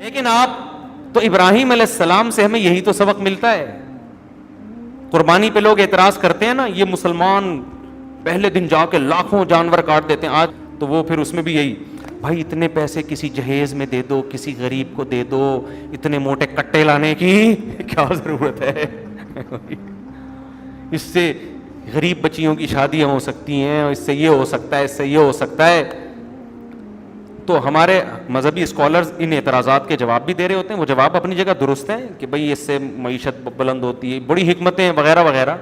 لیکن آپ تو ابراہیم علیہ السلام سے ہمیں یہی تو سبق ملتا ہے. قربانی پہ لوگ اعتراض کرتے ہیں نا, یہ مسلمان پہلے دن جا کے لاکھوں جانور کاٹ دیتے ہیں, آج تو وہ پھر اس میں بھی یہی, بھائی اتنے پیسے کسی جہیز میں دے دو, کسی غریب کو دے دو, اتنے موٹے کٹے لانے کی کیا ضرورت ہے. اس سے غریب بچیوں کی شادیاں ہو سکتی ہیں, اس سے یہ ہو سکتا ہے, اس سے یہ ہو سکتا ہے. تو ہمارے مذہبی اسکالرز ان اعتراضات کے جواب بھی دے رہے ہوتے ہیں. وہ جواب اپنی جگہ درست ہیں کہ بھئی اس سے معیشت بلند ہوتی ہے, بڑی حکمتیں وغیرہ وغیرہ,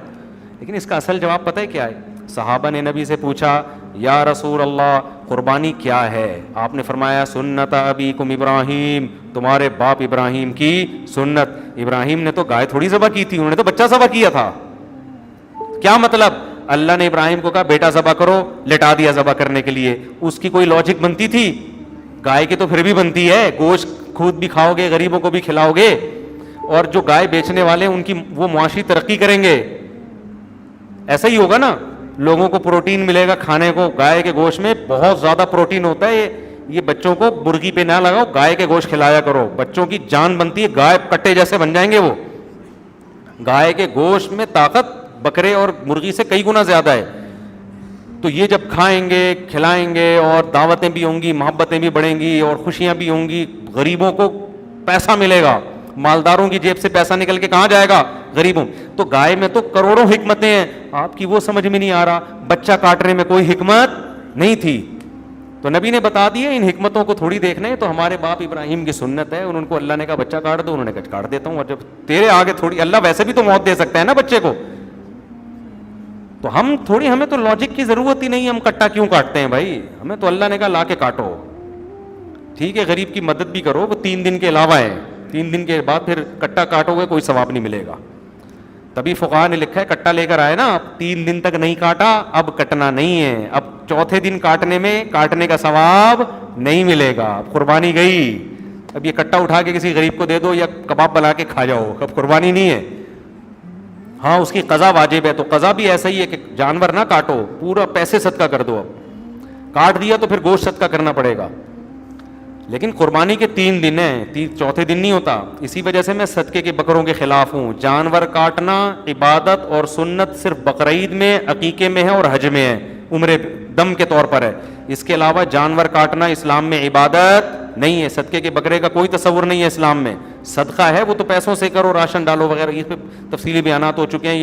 لیکن اس کا اصل جواب پتہ ہے کیا ہے؟ صحابہ نے نبی سے پوچھا, یا رسول اللہ قربانی کیا ہے؟ آپ نے فرمایا سنت ابیکم ابراہیم, تمہارے باپ ابراہیم کی سنت. ابراہیم نے تو گائے تھوڑی ذبح کی تھی, انہوں نے تو بچہ ذبح کیا تھا. کیا مطلب؟ اللہ نے ابراہیم کو کہا بیٹا ذبح کرو, لٹا دیا ذبح کرنے کے لیے. اس کی کوئی لاجک بنتی تھی؟ گائے کی تو پھر بھی بنتی ہے, گوشت خود بھی کھاؤ گے, غریبوں کو بھی کھلاؤ گے, اور جو گائے بیچنے والے ان کی وہ معاشی ترقی کریں گے. ایسا ہی ہوگا نا, لوگوں کو پروٹین ملے گا کھانے کو. گائے کے گوشت میں بہت زیادہ پروٹین ہوتا ہے. یہ بچوں کو مرغی پہ نہ لگاؤ, گائے کے گوشت کھلایا کرو, بچوں کی جان بنتی ہے. گائے کٹے جیسے بن جائیں گے وہ. گائے کے گوشت میں طاقت بکرے اور مرغی سے کئی گنا زیادہ ہے. تو یہ جب کھائیں گے, کھلائیں گے, اور دعوتیں بھی ہوں گی, محبتیں بھی بڑھیں گی, اور خوشیاں بھی ہوں گی, غریبوں کو پیسہ ملے گا. مالداروں کی جیب سے پیسہ نکل کے کہاں جائے گا؟ غریبوں. تو گائے میں تو کروڑوں حکمتیں ہیں, آپ کی وہ سمجھ میں نہیں آ رہا. بچہ کاٹنے میں کوئی حکمت نہیں تھی, تو نبی نے بتا دیا ان حکمتوں کو تھوڑی دیکھنا ہے. تو ہمارے باپ ابراہیم کی سنت ہے, ان کو اللہ نے کہا بچہ کاٹ دو, انہوں نے کہا کاٹ دیتا ہوں. اور جب تیرے آگے تھوڑی, اللہ ویسے بھی تو موت دے سکتا ہے نا بچے کو, تو ہم تھوڑی, ہمیں تو لاجک کی ضرورت ہی نہیں, ہم کٹا کیوں کاٹتے ہیں بھائی؟ ہمیں تو اللہ نے کہا لا کے کاٹو. ٹھیک ہے غریب کی مدد بھی کرو, وہ 3 دن کے علاوہ ہے, 3 دن کے بعد پھر کٹا کاٹو گے کوئی ثواب نہیں ملے گا. تبھی فقہا نے لکھا ہے کٹا لے کر آئے نا, 3 دن تک نہیں کاٹا, اب کٹنا نہیں ہے, اب چوتھے دن کاٹنے میں کاٹنے کا ثواب نہیں ملے گا, اب قربانی گئی. اب یہ کٹا اٹھا کے کسی غریب کو دے دو یا کباب بنا کے کھا جاؤ, اب قربانی نہیں ہے. ہاں اس کی قضا واجب ہے, تو قضا بھی ایسا ہی ہے کہ جانور نہ کاٹو, پورا پیسے صدقہ کر دو. اب کاٹ دیا تو پھر گوشت صدقہ کرنا پڑے گا. لیکن قربانی کے 3 دن ہیں, چوتھے دن نہیں ہوتا. اسی وجہ سے میں صدقے کے بکروں کے خلاف ہوں. جانور کاٹنا عبادت اور سنت صرف بقرعید میں, عقیقے میں ہے اور حج میں ہے, عمرے دم کے طور پر ہے. اس کے علاوہ جانور کاٹنا اسلام میں عبادت نہیں ہے. صدقے کے بکرے کا کوئی تصور نہیں ہے اسلام میں. صدقہ ہے وہ تو پیسوں سے کرو, راشن ڈالو وغیرہ, اس پہ تفصیلی بیانات ہو چکے ہیں.